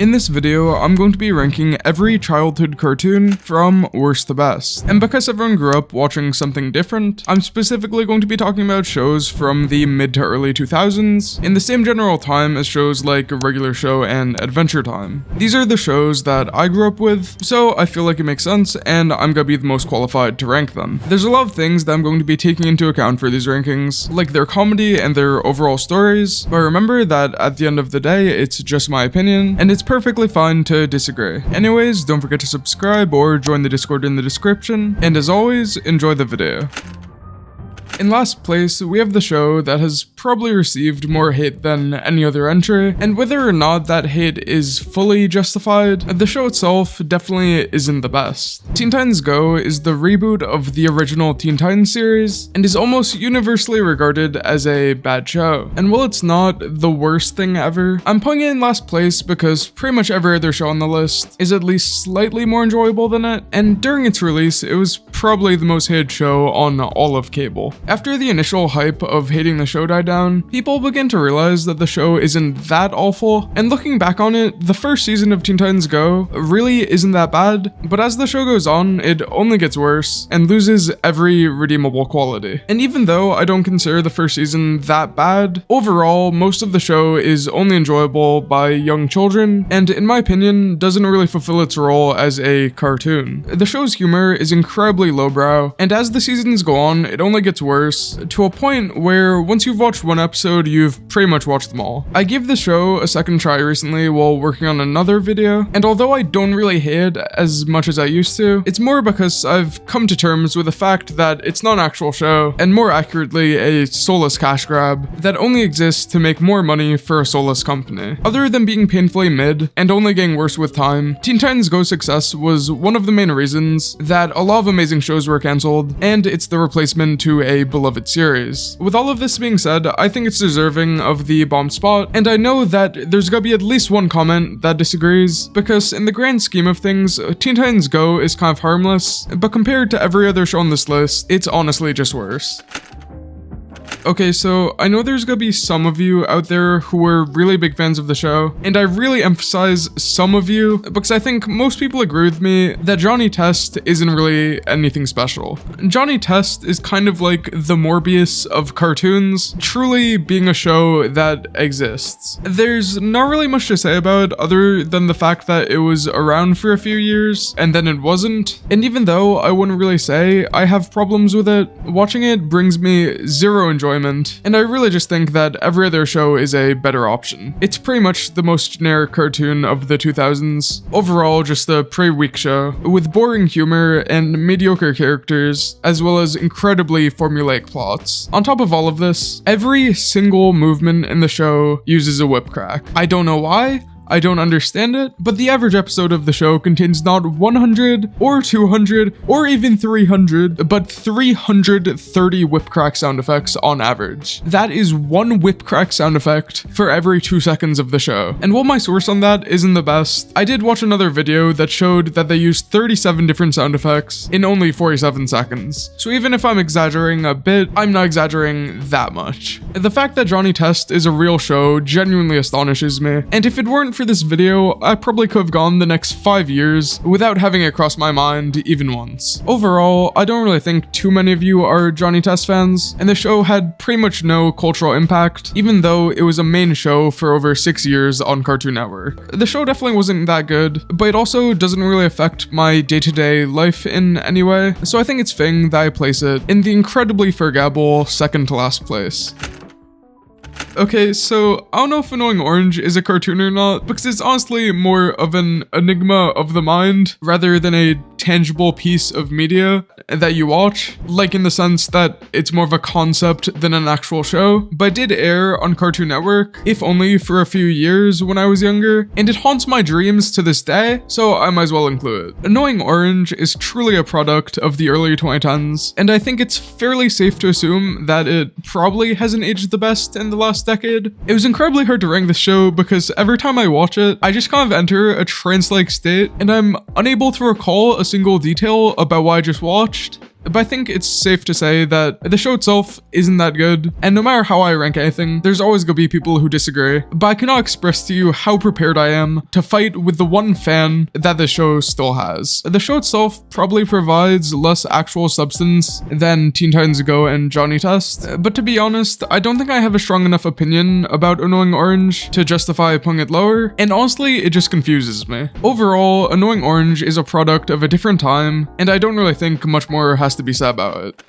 In this video, I'm going to be ranking every childhood cartoon from worst to best. And because everyone grew up watching something different, I'm specifically going to be talking about shows from the mid to early 2000s, in the same general time as shows like Regular Show and Adventure Time. These are the shows that I grew up with, so I feel like it makes sense, and I'm gonna be the most qualified to rank them. There's a lot of things that I'm going to be taking into account for these rankings, like their comedy and their overall stories, but remember that at the end of the day, it's just my opinion, and it's perfectly fine to disagree. Anyways, don't forget to subscribe or join the Discord in the description, and as always, enjoy the video. In last place, we have the show that has probably received more hate than any other entry, and whether or not that hate is fully justified, the show itself definitely isn't the best. Teen Titans Go is the reboot of the original Teen Titans series, and is almost universally regarded as a bad show. And while it's not the worst thing ever, I'm putting it in last place because pretty much every other show on the list is at least slightly more enjoyable than it, and during its release, it was probably the most hated show on all of cable. After the initial hype of hating the show died down, people began to realize that the show isn't that awful, and looking back on it, the first season of Teen Titans Go really isn't that bad, but as the show goes on, it only gets worse and loses every redeemable quality. And even though I don't consider the first season that bad, overall, most of the show is only enjoyable by young children, and in my opinion, doesn't really fulfill its role as a cartoon. The show's humor is incredibly lowbrow, and as the seasons go on, it only gets worse, to a point where once you've watched one episode, you've pretty much watched them all. I gave the show a second try recently while working on another video, and although I don't really hate it as much as I used to, it's more because I've come to terms with the fact that it's not an actual show, and more accurately, a soulless cash grab that only exists to make more money for a soulless company. Other than being painfully mid, and only getting worse with time, Teen Titans Go's success was one of the main reasons that a lot of amazing shows were cancelled, and it's the replacement to a beloved series. With all of this being said, I think it's deserving of the bomb spot, and I know that there's gonna be at least one comment that disagrees, because in the grand scheme of things, Teen Titans Go is kind of harmless, but compared to every other show on this list, it's honestly just worse. Okay, so I know there's gonna be some of you out there who are really big fans of the show, and I really emphasize some of you because I think most people agree with me that Johnny Test isn't really anything special. Johnny Test is kind of like the Morbius of cartoons, truly being a show that exists. There's not really much to say about it other than the fact that it was around for a few years and then it wasn't, and even though I wouldn't really say I have problems with it, watching it brings me zero enjoyment, and I really just think that every other show is a better option. It's pretty much the most generic cartoon of the 2000s. Overall, just a pretty weak show, with boring humor and mediocre characters, as well as incredibly formulaic plots. On top of all of this, every single movement in the show uses a whip crack. I don't know why, I don't understand it, but the average episode of the show contains not 100 or 200 or even 300, but 330 whip crack sound effects on average. That is one whip crack sound effect for every 2 seconds of the show. And while my source on that isn't the best, I did watch another video that showed that they used 37 different sound effects in only 47 seconds. So even if I'm exaggerating a bit, I'm not exaggerating that much. The fact that Johnny Test is a real show genuinely astonishes me, and if it weren't for this video, I probably could have gone the next 5 years without having it cross my mind even once. Overall, I don't really think too many of you are Johnny Test fans, and the show had pretty much no cultural impact, even though it was a main show for over 6 years on Cartoon Network. The show definitely wasn't that good, but it also doesn't really affect my day-to-day life in any way, so I think it's fitting that I place it in the incredibly forgettable second to last place. Okay, so I don't know if Annoying Orange is a cartoon or not, because it's honestly more of an enigma of the mind rather than a tangible piece of media that you watch, like in the sense that it's more of a concept than an actual show, but it did air on Cartoon Network, if only for a few years when I was younger, and it haunts my dreams to this day, so I might as well include it. Annoying Orange is truly a product of the early 2010s, and I think it's fairly safe to assume that it probably hasn't aged the best in the last decade. It was incredibly hard to rank this show because every time I watch it, I just kind of enter a trance-like state, and I'm unable to recall a single detail about what I just watched. but I think it's safe to say that the show itself isn't that good, and no matter how I rank anything, there's always gonna be people who disagree, but I cannot express to you how prepared I am to fight with the one fan that the show still has. The show itself probably provides less actual substance than Teen Titans Go and Johnny Test, but to be honest, I don't think I have a strong enough opinion about Annoying Orange to justify putting it lower, and honestly, it just confuses me. Overall, Annoying Orange is a product of a different time, and I don't really think much more has to be said about it.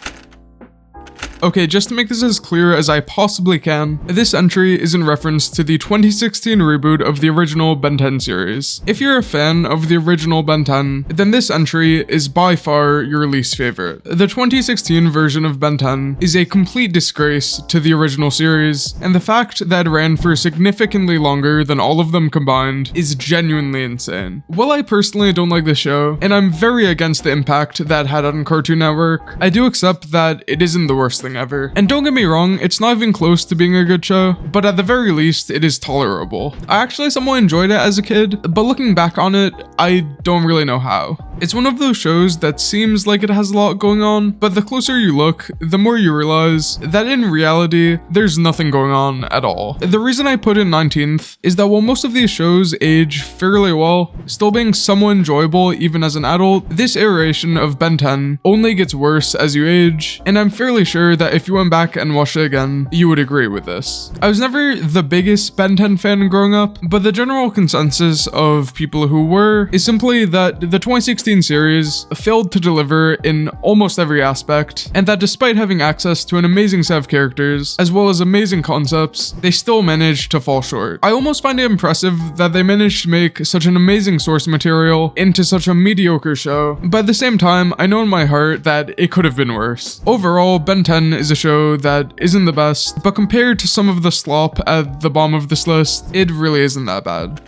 Okay, just to make this as clear as I possibly can, this entry is in reference to the 2016 reboot of the original Ben 10 series. If you're a fan of the original Ben 10, then this entry is by far your least favorite. The 2016 version of Ben 10 is a complete disgrace to the original series, and the fact that it ran for significantly longer than all of them combined is genuinely insane. While I personally don't like the show, and I'm very against the impact that had on Cartoon Network, I do accept that it isn't the worst thing ever. And don't get me wrong, it's not even close to being a good show, but at the very least, it is tolerable. I actually somewhat enjoyed it as a kid, but looking back on it, I don't really know how. It's one of those shows that seems like it has a lot going on, but the closer you look, the more you realize that in reality, there's nothing going on at all. The reason I put it 19th is that while most of these shows age fairly well, still being somewhat enjoyable even as an adult, this iteration of Ben 10 only gets worse as you age, and I'm fairly sure that if you went back and watched it again, you would agree with this. I was never the biggest Ben 10 fan growing up, but the general consensus of people who were is simply that the 2016 series failed to deliver in almost every aspect, and that despite having access to an amazing set of characters, as well as amazing concepts, they still managed to fall short. I almost find it impressive that they managed to make such an amazing source material into such a mediocre show, but at the same time, I know in my heart that it could have been worse. Overall, Ben 10 is a show that isn't the best, but compared to some of the slop at the bottom of this list, it really isn't that bad.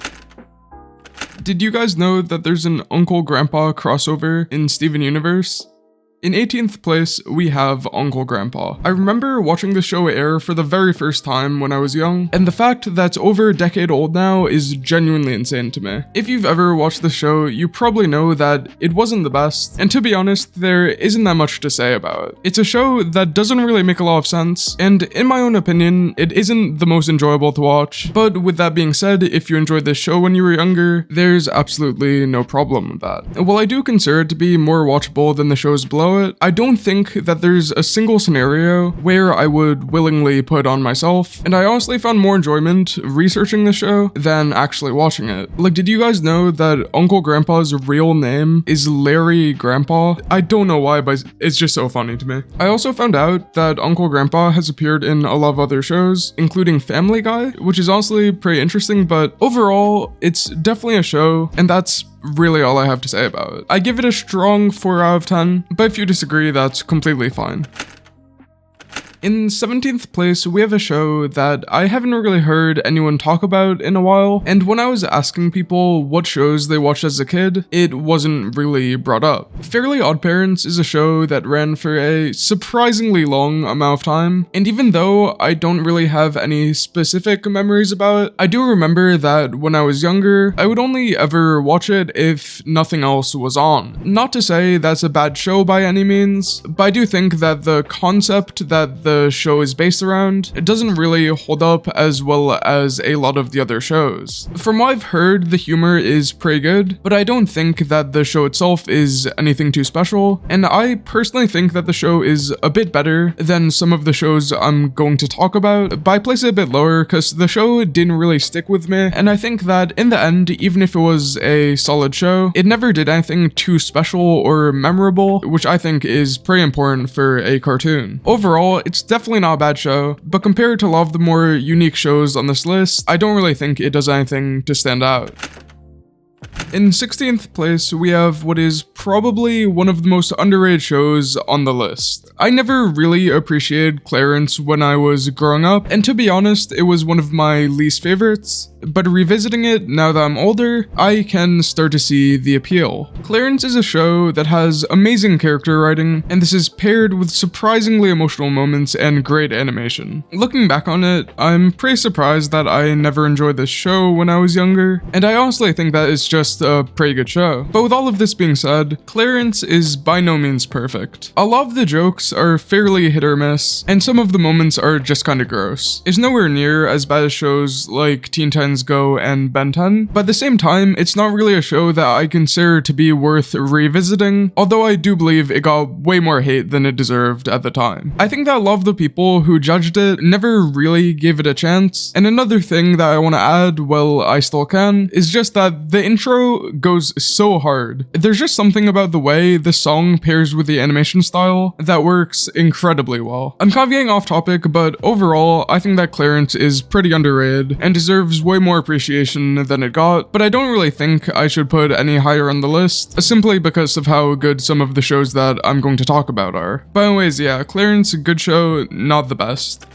Did you guys know that there's an Uncle Grandpa crossover in Steven Universe? In 18th place, we have Uncle Grandpa. I remember watching the show air for the very first time when I was young, and the fact that it's over a decade old now is genuinely insane to me. If you've ever watched the show, you probably know that it wasn't the best, and to be honest, there isn't that much to say about it. It's a show that doesn't really make a lot of sense, and in my own opinion, it isn't the most enjoyable to watch, but with that being said, if you enjoyed this show when you were younger, there's absolutely no problem with that. While I do consider it to be more watchable than the shows below it, I don't think that there's a single scenario where I would willingly put on myself, and I honestly found more enjoyment researching the show than actually watching it. Like, did you guys know that Uncle Grandpa's real name is Larry Grandpa? I don't know why, but it's just so funny to me. I also found out that Uncle Grandpa has appeared in a lot of other shows, including Family Guy, which is honestly pretty interesting, but overall, it's definitely a show, and that's really all I have to say about it. I give it a strong 4 out of 10, but if you disagree, that's completely fine. In 17th place, we have a show that I haven't really heard anyone talk about in a while, and when I was asking people what shows they watched as a kid, it wasn't really brought up. Fairly Odd Parents is a show that ran for a surprisingly long amount of time, and even though I don't really have any specific memories about it, I do remember that when I was younger, I would only ever watch it if nothing else was on. Not to say that's a bad show by any means, but I do think that the concept that the show is based around, it doesn't really hold up as well as a lot of the other shows. From what I've heard, the humor is pretty good, but I don't think that the show itself is anything too special, and I personally think that the show is a bit better than some of the shows I'm going to talk about, but I place it a bit lower because the show didn't really stick with me, and I think that in the end, even if it was a solid show, it never did anything too special or memorable, which I think is pretty important for a cartoon. Overall, it's definitely not a bad show, but compared to a lot of the more unique shows on this list, I don't really think it does anything to stand out. In 16th place, we have what is probably one of the most underrated shows on the list. I never really appreciated Clarence when I was growing up, and to be honest, it was one of my least favorites. but revisiting it now that I'm older, I can start to see the appeal. Clarence is a show that has amazing character writing, and this is paired with surprisingly emotional moments and great animation. Looking back on it, I'm pretty surprised that I never enjoyed this show when I was younger, and I honestly think that it's just a pretty good show. But with all of this being said, Clarence is by no means perfect. A lot of the jokes are fairly hit or miss, and some of the moments are just kinda gross. It's nowhere near as bad as shows like Teen Titans Go and Ben 10, but at the same time, it's not really a show that I consider to be worth revisiting, although I do believe it got way more hate than it deserved at the time. I think that a lot of the people who judged it never really gave it a chance, and another thing that I want to add, well, I still can, is just that the intro goes so hard. There's just something about the way the song pairs with the animation style that works incredibly well. I'm kind of getting off topic, but overall, I think that Clarence is pretty underrated and deserves way more appreciation than it got, but I don't really think I should put any higher on the list, simply because of how good some of the shows that I'm going to talk about are. But anyways, yeah, Clarence, good show, not the best.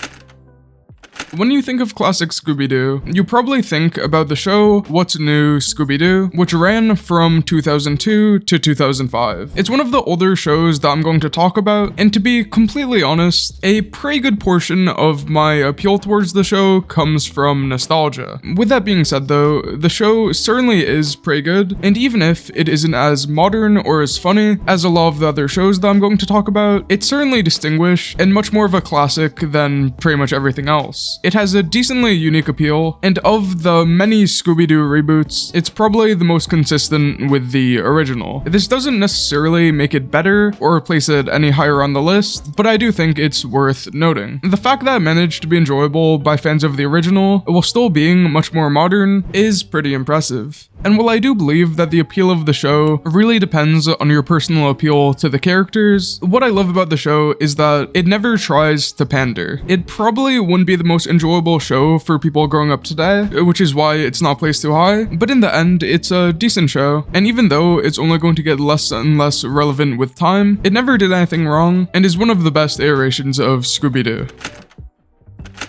When you think of classic Scooby-Doo, you probably think about the show What's New, Scooby-Doo, which ran from 2002 to 2005. It's one of the older shows that I'm going to talk about, and to be completely honest, a pretty good portion of my appeal towards the show comes from nostalgia. With that being said though, the show certainly is pretty good, and even if it isn't as modern or as funny as a lot of the other shows that I'm going to talk about, it's certainly distinguished and much more of a classic than pretty much everything else. It has a decently unique appeal, and of the many Scooby-Doo reboots, it's probably the most consistent with the original. This doesn't necessarily make it better or place it any higher on the list, but I do think it's worth noting. The fact that it managed to be enjoyable by fans of the original, while still being much more modern, is pretty impressive. And while I do believe that the appeal of the show really depends on your personal appeal to the characters, what I love about the show is that it never tries to pander. It probably wouldn't be the most enjoyable show for people growing up today, which is why it's not placed too high, but in the end, it's a decent show, and even though it's only going to get less and less relevant with time, it never did anything wrong, and is one of the best iterations of Scooby-Doo.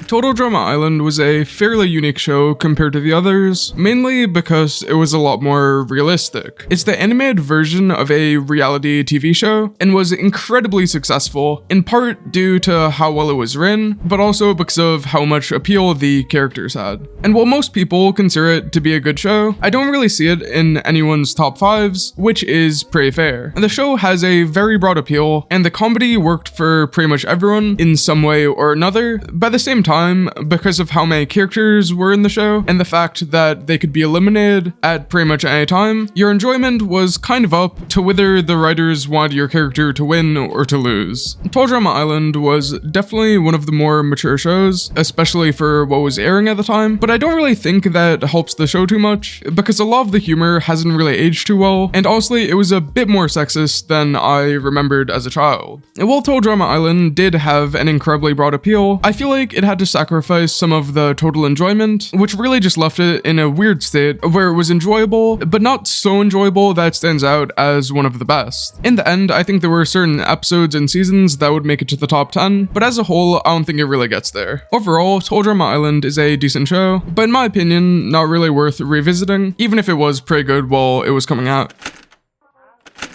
Total Drama Island was a fairly unique show compared to the others, mainly because it was a lot more realistic. It's the animated version of a reality TV show, and was incredibly successful, in part due to how well it was written, but also because of how much appeal the characters had. And while most people consider it to be a good show, I don't really see it in anyone's top 5s, which is pretty fair. And the show has a very broad appeal, and the comedy worked for pretty much everyone in some way or another, but at the same time, because of how many characters were in the show, and the fact that they could be eliminated at pretty much any time, your enjoyment was kind of up to whether the writers wanted your character to win or to lose. Total Drama Island was definitely one of the more mature shows, especially for what was airing at the time, but I don't really think that helps the show too much, because a lot of the humor hasn't really aged too well, and honestly, it was a bit more sexist than I remembered as a child. And while Total Drama Island did have an incredibly broad appeal, I feel like it had to sacrifice some of the total enjoyment, which really just left it in a weird state where it was enjoyable, but not so enjoyable that it stands out as one of the best. In the end, I think there were certain episodes and seasons that would make it to the top 10, but as a whole, I don't think it really gets there. Overall, Total Drama Island is a decent show, but in my opinion, not really worth revisiting, even if it was pretty good while it was coming out.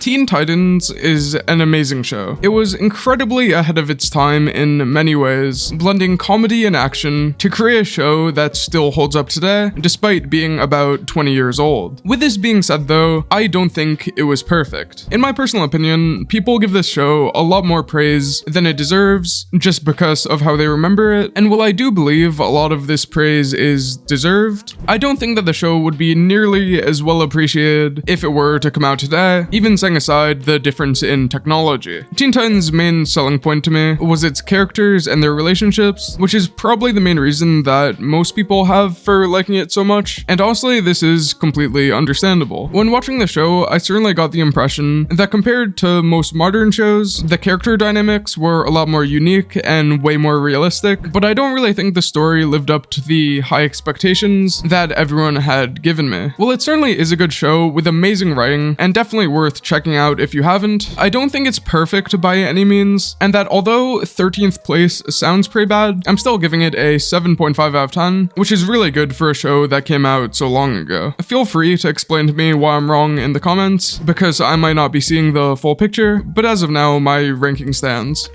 Teen Titans is an amazing show. It was incredibly ahead of its time in many ways, blending comedy and action to create a show that still holds up today, despite being about 20 years old. With this being said though, I don't think it was perfect. In my personal opinion, people give this show a lot more praise than it deserves, just because of how they remember it, and while I do believe a lot of this praise is deserved, I don't think that the show would be nearly as well appreciated if it were to come out today, even setting aside the difference in technology. Teen Titans' main selling point to me was its characters and their relationships, which is probably the main reason that most people have for liking it so much, and honestly, this is completely understandable. When watching the show, I certainly got the impression that compared to most modern shows, the character dynamics were a lot more unique and way more realistic, but I don't really think the story lived up to the high expectations that everyone had given me. Well, it certainly is a good show with amazing writing, and definitely worth checking checking out if you haven't. I don't think it's perfect by any means, and that although 13th place sounds pretty bad, I'm still giving it a 7.5 out of 10, which is really good for a show that came out so long ago. Feel free to explain to me why I'm wrong in the comments, because I might not be seeing the full picture, but as of now, my ranking stands.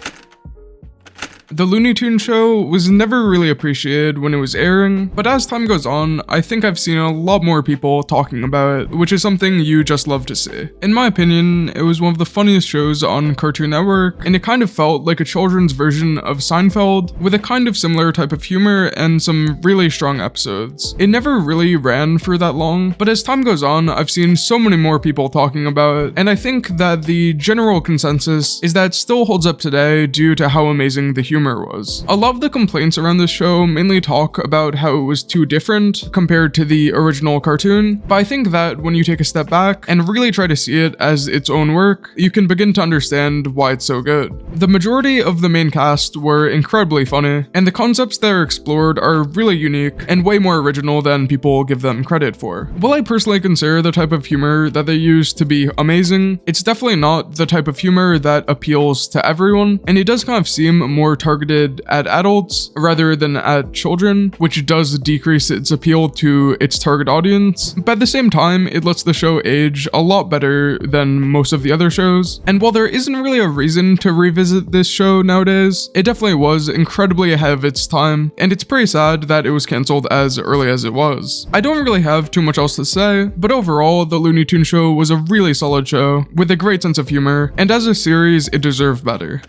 The Looney Tunes show was never really appreciated when it was airing, but as time goes on, I think I've seen a lot more people talking about it, which is something you just love to see. In my opinion, it was one of the funniest shows on Cartoon Network, and it kind of felt like a children's version of Seinfeld, with a kind of similar type of humor and some really strong episodes. It never really ran for that long, but as time goes on, I've seen so many more people talking about it, and I think that the general consensus is that it still holds up today due to how amazing the humor was. A lot of the complaints around this show mainly talk about how it was too different compared to the original cartoon, but I think that when you take a step back and really try to see it as its own work, you can begin to understand why it's so good. The majority of the main cast were incredibly funny, and the concepts that are explored are really unique and way more original than people give them credit for. While I personally consider the type of humor that they use to be amazing, it's definitely not the type of humor that appeals to everyone, and it does kind of seem more targeted at adults rather than at children, which does decrease its appeal to its target audience, but at the same time, it lets the show age a lot better than most of the other shows. And while there isn't really a reason to revisit this show nowadays, it definitely was incredibly ahead of its time, and it's pretty sad that it was cancelled as early as it was. I don't really have too much else to say, but overall, the Looney Tunes show was a really solid show with a great sense of humor, and as a series, it deserved better.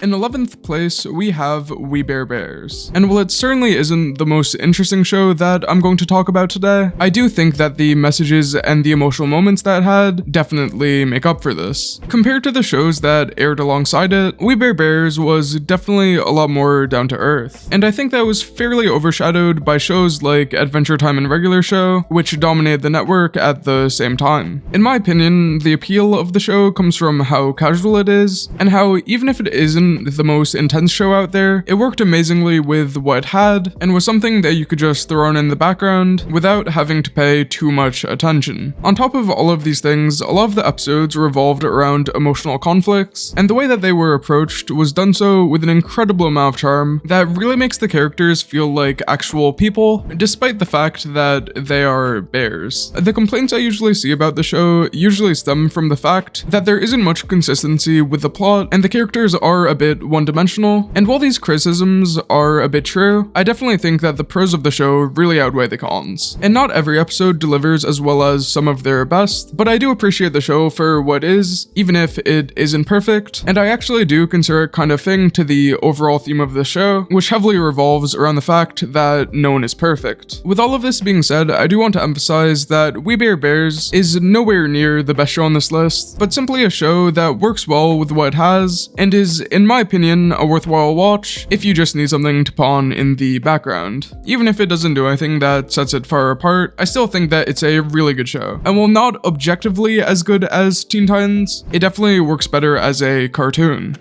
In 11th place, we have We Bare Bears. And while it certainly isn't the most interesting show that I'm going to talk about today, I do think that the messages and the emotional moments that it had definitely make up for this. Compared to the shows that aired alongside it, We Bare Bears was definitely a lot more down to earth. And I think that was fairly overshadowed by shows like Adventure Time and Regular Show, which dominated the network at the same time. In my opinion, the appeal of the show comes from how casual it is, and how even if it isn't the most intense show out there, it worked amazingly with what it had, and was something that you could just throw on in the background without having to pay too much attention. On top of all of these things, a lot of the episodes revolved around emotional conflicts, and the way that they were approached was done so with an incredible amount of charm that really makes the characters feel like actual people, despite the fact that they are bears. The complaints I usually see about the show usually stem from the fact that there isn't much consistency with the plot, and the characters are a bit one-dimensional, and while these criticisms are a bit true, I definitely think that the pros of the show really outweigh the cons. And not every episode delivers as well as some of their best, but I do appreciate the show for what is, even if it isn't perfect, and I actually do consider it kind of thing to the overall theme of the show, which heavily revolves around the fact that no one is perfect. With all of this being said, I do want to emphasize that We Bare Bears is nowhere near the best show on this list, but simply a show that works well with what it has, and is, in my opinion, a worthwhile watch if you just need something to pawn in the background. Even if it doesn't do anything that sets it far apart, I still think that it's a really good show. And while not objectively as good as Teen Titans, it definitely works better as a cartoon.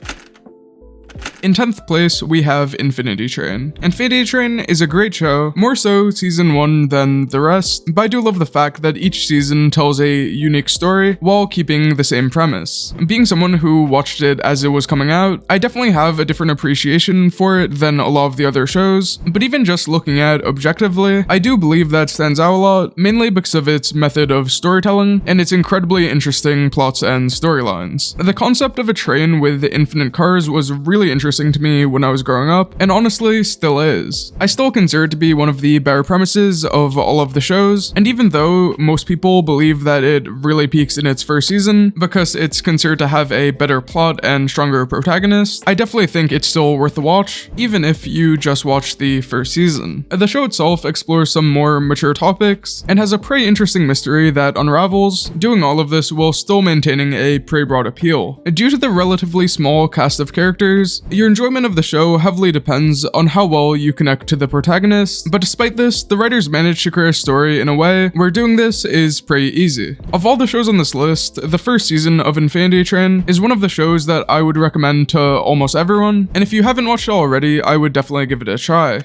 In 10th place, we have Infinity Train. Infinity Train is a great show, more so season 1 than the rest, but I do love the fact that each season tells a unique story while keeping the same premise. Being someone who watched it as it was coming out, I definitely have a different appreciation for it than a lot of the other shows, but even just looking at it objectively, I do believe that stands out a lot, mainly because of its method of storytelling and its incredibly interesting plots and storylines. The concept of a train with infinite cars was really interesting to me when I was growing up, and honestly still is. I still consider it to be one of the better premises of all of the shows, and even though most people believe that it really peaks in its first season because it's considered to have a better plot and stronger protagonist, I definitely think it's still worth the watch, even if you just watch the first season. The show itself explores some more mature topics, and has a pretty interesting mystery that unravels, doing all of this while still maintaining a pretty broad appeal. Due to the relatively small cast of characters, your enjoyment of the show heavily depends on how well you connect to the protagonist, but despite this, the writers managed to create a story in a way where doing this is pretty easy. Of all the shows on this list, the first season of Infinity Train is one of the shows that I would recommend to almost everyone, and if you haven't watched it already, I would definitely give it a try.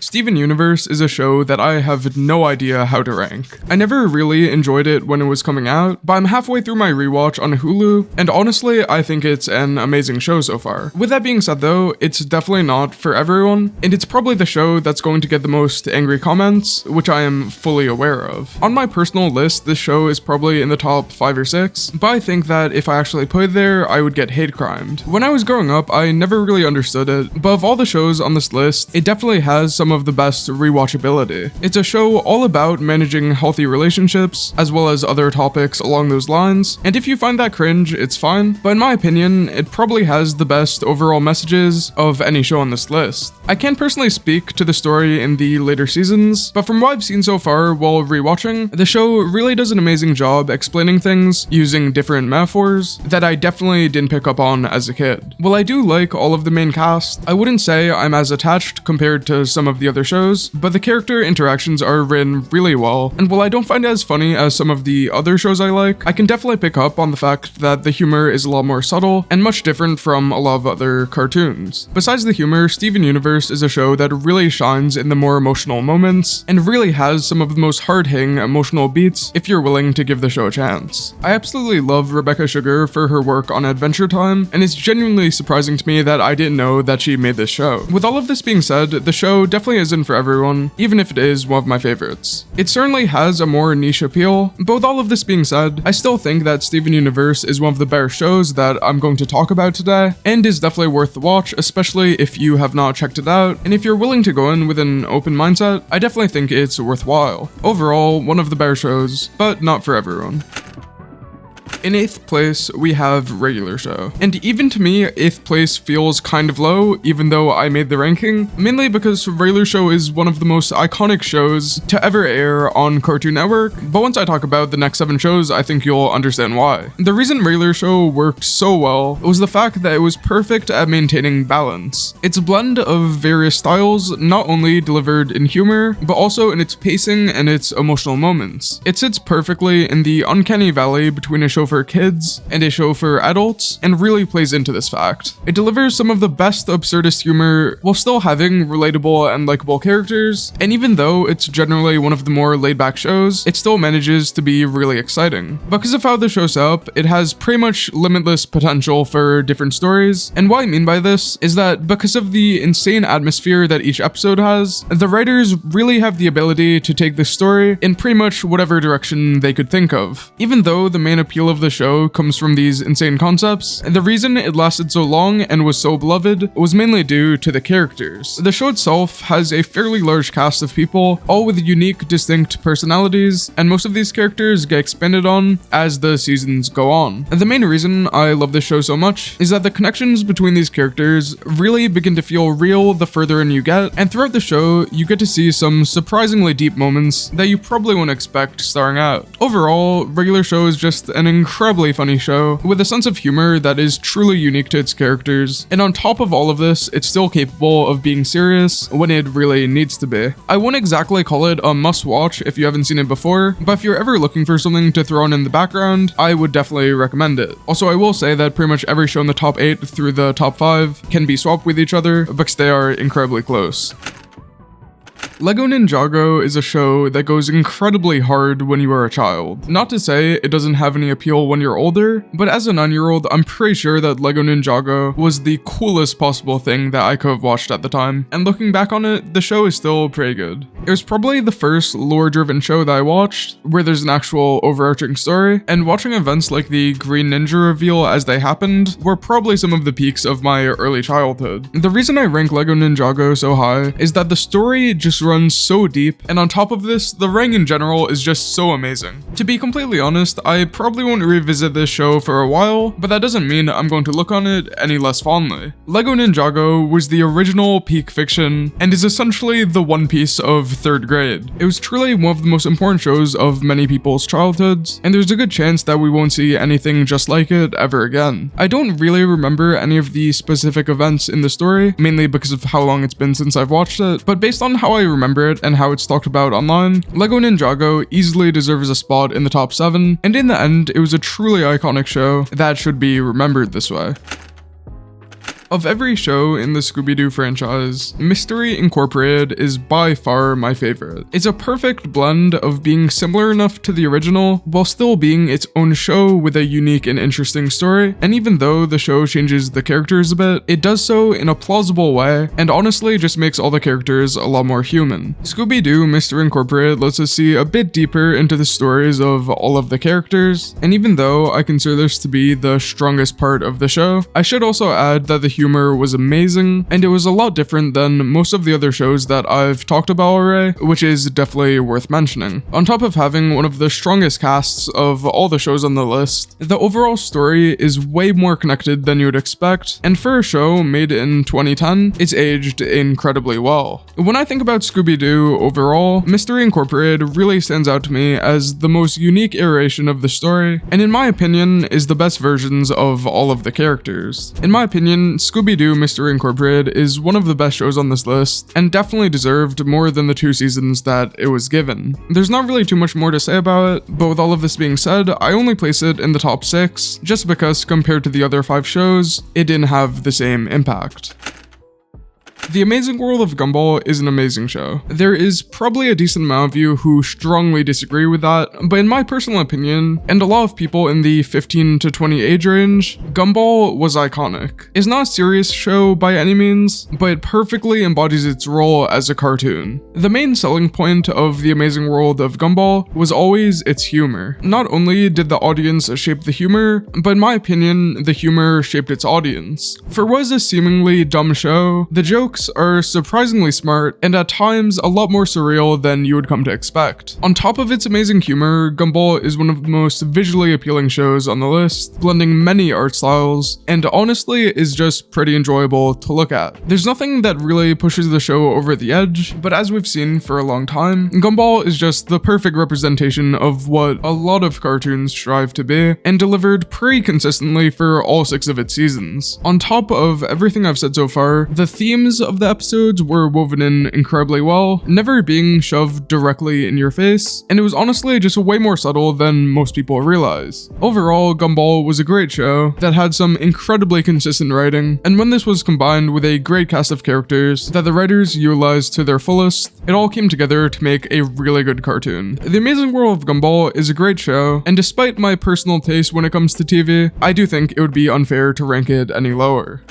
Steven Universe is a show that I have no idea how to rank. I never really enjoyed it when it was coming out, but I'm halfway through my rewatch on Hulu, and honestly, I think it's an amazing show so far. With that being said though, it's definitely not for everyone, and it's probably the show that's going to get the most angry comments, which I am fully aware of. On my personal list, this show is probably in the top 5 or 6, but I think that if I actually put it there, I would get hate crimed. When I was growing up, I never really understood it, but of all the shows on this list, it definitely has some of the best rewatchability. It's a show all about managing healthy relationships, as well as other topics along those lines, and if you find that cringe, it's fine, but in my opinion, it probably has the best overall messages of any show on this list. I can't personally speak to the story in the later seasons, but from what I've seen so far while rewatching, the show really does an amazing job explaining things using different metaphors that I definitely didn't pick up on as a kid. While I do like all of the main cast, I wouldn't say I'm as attached compared to some of the other shows, but the character interactions are written really well, and while I don't find it as funny as some of the other shows I like, I can definitely pick up on the fact that the humor is a lot more subtle and much different from a lot of other cartoons. Besides the humor, Steven Universe is a show that really shines in the more emotional moments and really has some of the most hard-hitting emotional beats if you're willing to give the show a chance. I absolutely love Rebecca Sugar for her work on Adventure Time, and it's genuinely surprising to me that I didn't know that she made this show. With all of this being said, the show definitely isn't for everyone, even if it is one of my favorites. It certainly has a more niche appeal, but with all of this being said, I still think that Steven Universe is one of the better shows that I'm going to talk about today, and is definitely worth the watch, especially if you have not checked it out, and if you're willing to go in with an open mindset, I definitely think it's worthwhile. Overall, one of the better shows, but not for everyone. In 8th place, we have Regular Show. And even to me, 8th place feels kind of low, even though I made the ranking, mainly because Regular Show is one of the most iconic shows to ever air on Cartoon Network, but once I talk about the next 7 shows, I think you'll understand why. The reason Regular Show worked so well was the fact that it was perfect at maintaining balance. It's a blend of various styles, not only delivered in humor, but also in its pacing and its emotional moments. It sits perfectly in the uncanny valley between a show for kids and a show for adults, and really plays into this fact. It delivers some of the best absurdist humor while still having relatable and likable characters, and even though it's generally one of the more laid-back shows, it still manages to be really exciting. Because of how the show's set up, it has pretty much limitless potential for different stories, and what I mean by this is that because of the insane atmosphere that each episode has, the writers really have the ability to take the story in pretty much whatever direction they could think of. Even though the main appeal of the show comes from these insane concepts, the reason it lasted so long and was so beloved was mainly due to the characters. The show itself has a fairly large cast of people, all with unique, distinct personalities, and most of these characters get expanded on as the seasons go on. And the main reason I love this show so much is that the connections between these characters really begin to feel real the further in you get, and throughout the show, you get to see some surprisingly deep moments that you probably wouldn't expect starting out. Overall, Regular Show is just an incredibly funny show with a sense of humor that is truly unique to its characters, and on top of all of this, it's still capable of being serious when it really needs to be. I wouldn't exactly call it a must-watch if you haven't seen it before, but if you're ever looking for something to throw on in the background, I would definitely recommend it. Also, I will say that pretty much every show in the top 8 through the top 5 can be swapped with each other because they are incredibly close. Lego Ninjago is a show that goes incredibly hard when you are a child. Not to say it doesn't have any appeal when you're older, but as a 9-year-old, I'm pretty sure that Lego Ninjago was the coolest possible thing that I could have watched at the time, and looking back on it, the show is still pretty good. It was probably the first lore-driven show that I watched, where there's an actual overarching story, and watching events like the Green Ninja reveal as they happened were probably some of the peaks of my early childhood. The reason I rank Lego Ninjago so high is that the story just runs so deep, and on top of this, the writing in general is just so amazing. To be completely honest, I probably won't revisit this show for a while, but that doesn't mean I'm going to look on it any less fondly. Lego Ninjago was the original peak fiction, and is essentially the One Piece of 3rd grade. It was truly one of the most important shows of many people's childhoods, and there's a good chance that we won't see anything just like it ever again. I don't really remember any of the specific events in the story, mainly because of how long it's been since I've watched it, but based on how I remember it and how it's talked about online, Lego Ninjago easily deserves a spot in the top 7, and in the end, it was a truly iconic show that should be remembered this way. Of every show in the Scooby-Doo franchise, Mystery Incorporated is by far my favorite. It's a perfect blend of being similar enough to the original while still being its own show with a unique and interesting story, and even though the show changes the characters a bit, it does so in a plausible way and honestly just makes all the characters a lot more human. Scooby-Doo Mystery Incorporated lets us see a bit deeper into the stories of all of the characters, and even though I consider this to be the strongest part of the show, I should also add that the humor was amazing, and it was a lot different than most of the other shows that I've talked about already, which is definitely worth mentioning. On top of having one of the strongest casts of all the shows on the list, the overall story is way more connected than you would expect, and for a show made in 2010, it's aged incredibly well. When I think about Scooby-Doo overall, Mystery Incorporated really stands out to me as the most unique iteration of the story, and in my opinion, is the best versions of all of the characters. In my opinion, Scooby-Doo Mystery Incorporated is one of the best shows on this list, and definitely deserved more than the 2 seasons that it was given. There's not really too much more to say about it, but with all of this being said, I only place it in the top 6, just because compared to the other 5 shows, it didn't have the same impact. The Amazing World of Gumball is an amazing show. There is probably a decent amount of you who strongly disagree with that, but in my personal opinion, and a lot of people in the 15 to 20 age range, Gumball was iconic. It's not a serious show by any means, but it perfectly embodies its role as a cartoon. The main selling point of The Amazing World of Gumball was always its humor. Not only did the audience shape the humor, but in my opinion, the humor shaped its audience. For what is a seemingly dumb show, the jokes are surprisingly smart and at times a lot more surreal than you would come to expect. On top of its amazing humor, Gumball is one of the most visually appealing shows on the list, blending many art styles, and honestly is just pretty enjoyable to look at. There's nothing that really pushes the show over the edge, but as we've seen for a long time, Gumball is just the perfect representation of what a lot of cartoons strive to be, and delivered pretty consistently for all 6 of its seasons. On top of everything I've said so far, the themes of the episodes were woven in incredibly well, never being shoved directly in your face, and it was honestly just way more subtle than most people realize. Overall, Gumball was a great show that had some incredibly consistent writing, and when this was combined with a great cast of characters that the writers utilized to their fullest, it all came together to make a really good cartoon. The Amazing World of Gumball is a great show, and despite my personal taste when it comes to TV, I do think it would be unfair to rank it any lower.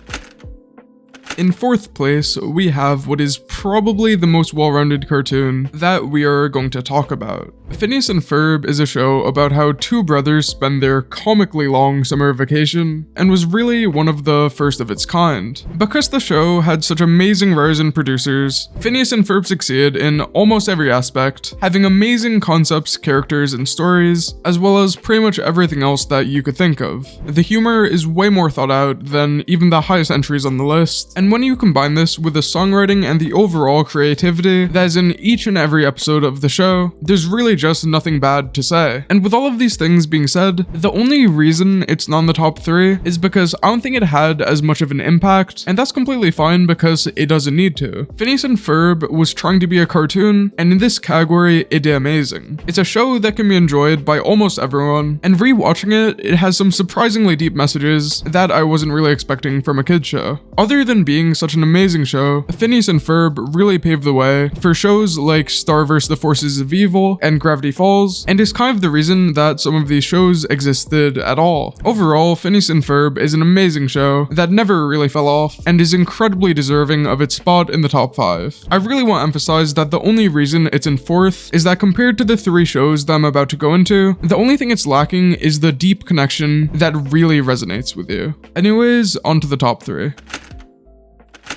In 4th place, we have what is probably the most well-rounded cartoon that we are going to talk about. Phineas and Ferb is a show about how 2 brothers spend their comically long summer vacation, and was really one of the first of its kind. Because the show had such amazing writers and producers, Phineas and Ferb succeeded in almost every aspect, having amazing concepts, characters, and stories, as well as pretty much everything else that you could think of. The humor is way more thought out than even the highest entries on the list, and when you combine this with the songwriting and the overall creativity that is in each and every episode of the show, there's really just nothing bad to say. And with all of these things being said, the only reason it's not in the top 3 is because I don't think it had as much of an impact, and that's completely fine because it doesn't need to. Phineas and Ferb was trying to be a cartoon, and in this category, it did amazing. It's a show that can be enjoyed by almost everyone, and rewatching it, it has some surprisingly deep messages that I wasn't really expecting from a kids show. Other than being such an amazing show, Phineas and Ferb really paved the way for shows like Star vs. the Forces of Evil and Gravity Falls, and is kind of the reason that some of these shows existed at all. Overall, Phineas and Ferb is an amazing show that never really fell off, and is incredibly deserving of its spot in the top 5. I really want to emphasize that the only reason it's in 4th is that compared to the 3 shows that I'm about to go into, the only thing it's lacking is the deep connection that really resonates with you. Anyways, on to the top 3.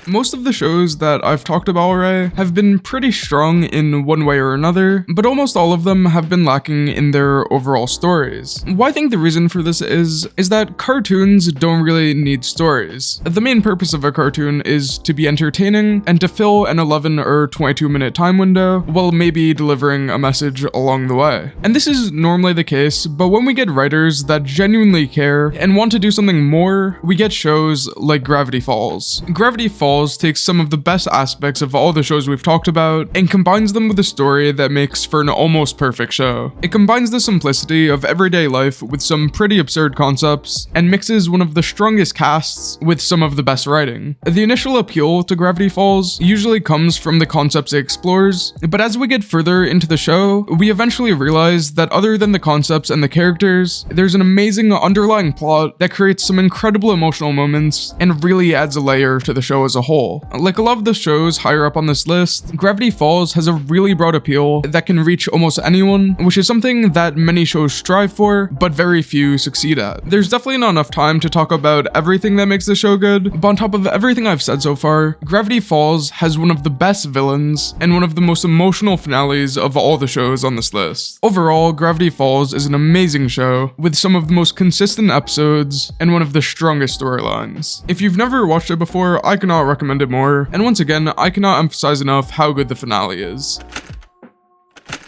Most of the shows that I've talked about already have been pretty strong in one way or another, but almost all of them have been lacking in their overall stories. What I think the reason for this is that cartoons don't really need stories. The main purpose of a cartoon is to be entertaining and to fill an 11 or 22 minute time window while maybe delivering a message along the way. And this is normally the case, but when we get writers that genuinely care and want to do something more, we get shows like Gravity Falls. Gravity Falls Falls takes some of the best aspects of all the shows we've talked about and combines them with a story that makes for an almost perfect show. It combines the simplicity of everyday life with some pretty absurd concepts and mixes one of the strongest casts with some of the best writing. The initial appeal to Gravity Falls usually comes from the concepts it explores, but as we get further into the show, we eventually realize that other than the concepts and the characters, there's an amazing underlying plot that creates some incredible emotional moments and really adds a layer to the show as a whole. Like a lot of the shows higher up on this list, Gravity Falls has a really broad appeal that can reach almost anyone, which is something that many shows strive for, but very few succeed at. There's definitely not enough time to talk about everything that makes the show good, but on top of everything I've said so far, Gravity Falls has one of the best villains and one of the most emotional finales of all the shows on this list. Overall, Gravity Falls is an amazing show with some of the most consistent episodes and one of the strongest storylines. If you've never watched it before, I cannot recommend it more, and once again, I cannot emphasize enough how good the finale is.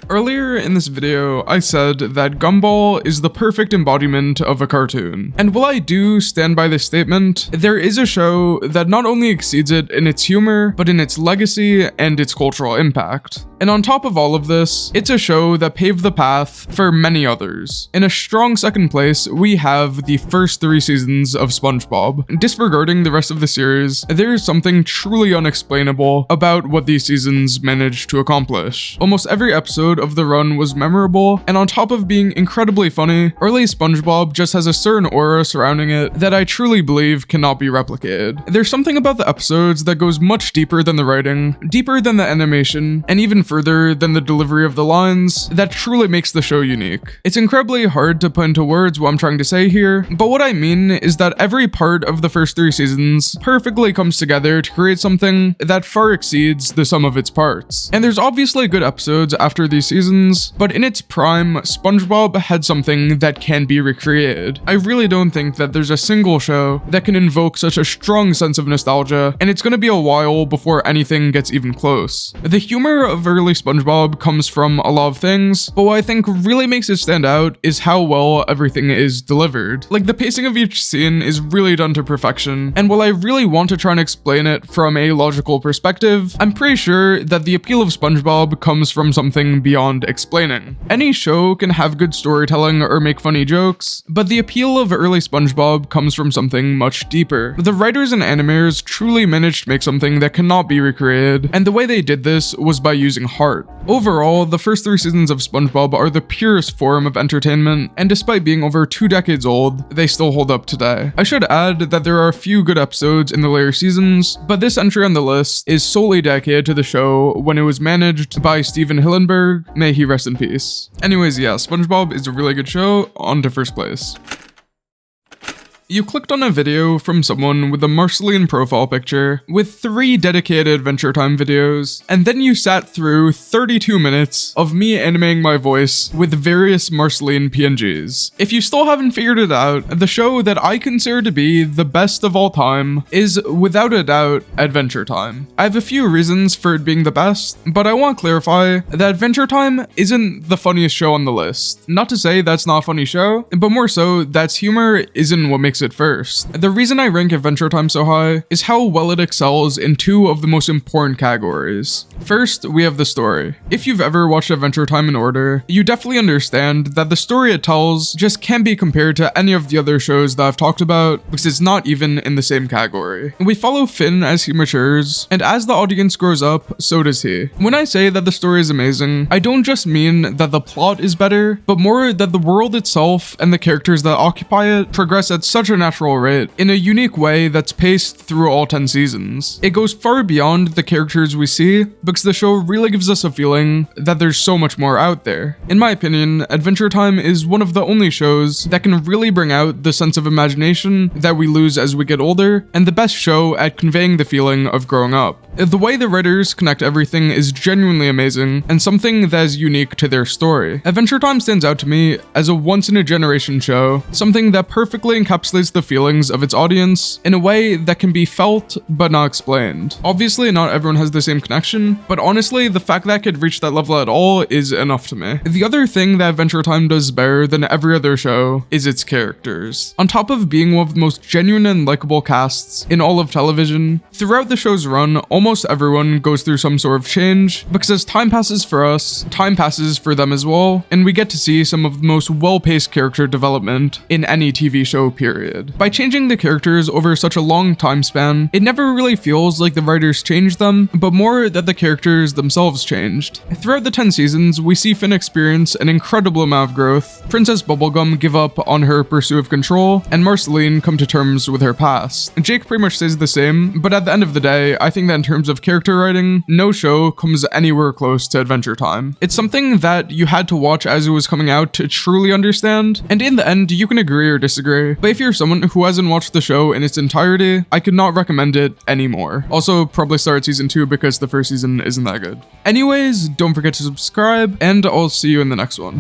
Earlier in this video, I said that Gumball is the perfect embodiment of a cartoon. And while I do stand by this statement, there is a show that not only exceeds it in its humor, but in its legacy and its cultural impact. And on top of all of this, it's a show that paved the path for many others. In a strong second place, we have the first 3 seasons of SpongeBob. Disregarding the rest of the series, there is something truly unexplainable about what these seasons managed to accomplish. Almost every episode of the run was memorable, and on top of being incredibly funny, early SpongeBob just has a certain aura surrounding it that I truly believe cannot be replicated. There's something about the episodes that goes much deeper than the writing, deeper than the animation, and even further than the delivery of the lines that truly makes the show unique. It's incredibly hard to put into words what I'm trying to say here, but what I mean is that every part of the first 3 seasons perfectly comes together to create something that far exceeds the sum of its parts. And there's obviously good episodes after these seasons, but in its prime, SpongeBob had something that can be recreated. I really don't think that there's a single show that can invoke such a strong sense of nostalgia, and it's gonna be a while before anything gets even close. The humor of early SpongeBob comes from a lot of things, but what I think really makes it stand out is how well everything is delivered. Like, the pacing of each scene is really done to perfection, and while I really want to try and explain it from a logical perspective, I'm pretty sure that the appeal of SpongeBob comes from something beyond explaining. Any show can have good storytelling or make funny jokes, but the appeal of early SpongeBob comes from something much deeper. The writers and animators truly managed to make something that cannot be recreated, and the way they did this was by using heart. Overall, the first 3 seasons of SpongeBob are the purest form of entertainment, and despite being over 2 decades old, they still hold up today. I should add that there are a few good episodes in the later seasons, but this entry on the list is solely dedicated to the show when it was managed by Steven Hillenburg. May he rest in peace. Anyways, yeah, SpongeBob is a really good show. On to first place. You clicked on a video from someone with a Marceline profile picture with 3 dedicated Adventure Time videos, and then you sat through 32 minutes of me animating my voice with various Marceline PNGs. If you still haven't figured it out, the show that I consider to be the best of all time is, without a doubt, Adventure Time. I have a few reasons for it being the best, but I want to clarify that Adventure Time isn't the funniest show on the list. Not to say that's not a funny show, but more so that's humor isn't what makes it first. The reason I rank Adventure Time so high is how well it excels in 2 of the most important categories. First, we have the story. If you've ever watched Adventure Time in order, you definitely understand that the story it tells just can't be compared to any of the other shows that I've talked about because it's not even in the same category. We follow Finn as he matures, and as the audience grows up, so does he. When I say that the story is amazing, I don't just mean that the plot is better, but more that the world itself and the characters that occupy it progress at such a natural rate in a unique way that's paced through all 10 seasons. It goes far beyond the characters we see because the show really gives us a feeling that there's so much more out there. In my opinion, Adventure Time is one of the only shows that can really bring out the sense of imagination that we lose as we get older, and the best show at conveying the feeling of growing up. The way the writers connect everything is genuinely amazing and something that is unique to their story. Adventure Time stands out to me as a once-in-a-generation show, something that perfectly encapsulates the feelings of its audience in a way that can be felt but not explained. Obviously, not everyone has the same connection, but honestly, the fact that it could reach that level at all is enough to me. The other thing that Adventure Time does better than every other show is its characters. On top of being one of the most genuine and likable casts in all of television, throughout the show's run, almost everyone goes through some sort of change, because as time passes for us, time passes for them as well, and we get to see some of the most well-paced character development in any TV show, period. By changing the characters over such a long time span, it never really feels like the writers changed them, but more that the characters themselves changed. Throughout the 10 seasons, we see Finn experience an incredible amount of growth, Princess Bubblegum give up on her pursuit of control, and Marceline come to terms with her past. Jake pretty much stays the same, but at the end of the day, I think that in terms of character writing, no show comes anywhere close to Adventure Time. It's something that you had to watch as it was coming out to truly understand, and in the end, you can agree or disagree, but if you're someone who hasn't watched the show in its entirety, I could not recommend it anymore. Also, probably start season 2 because the first season isn't that good. Anyways, don't forget to subscribe, and I'll see you in the next one.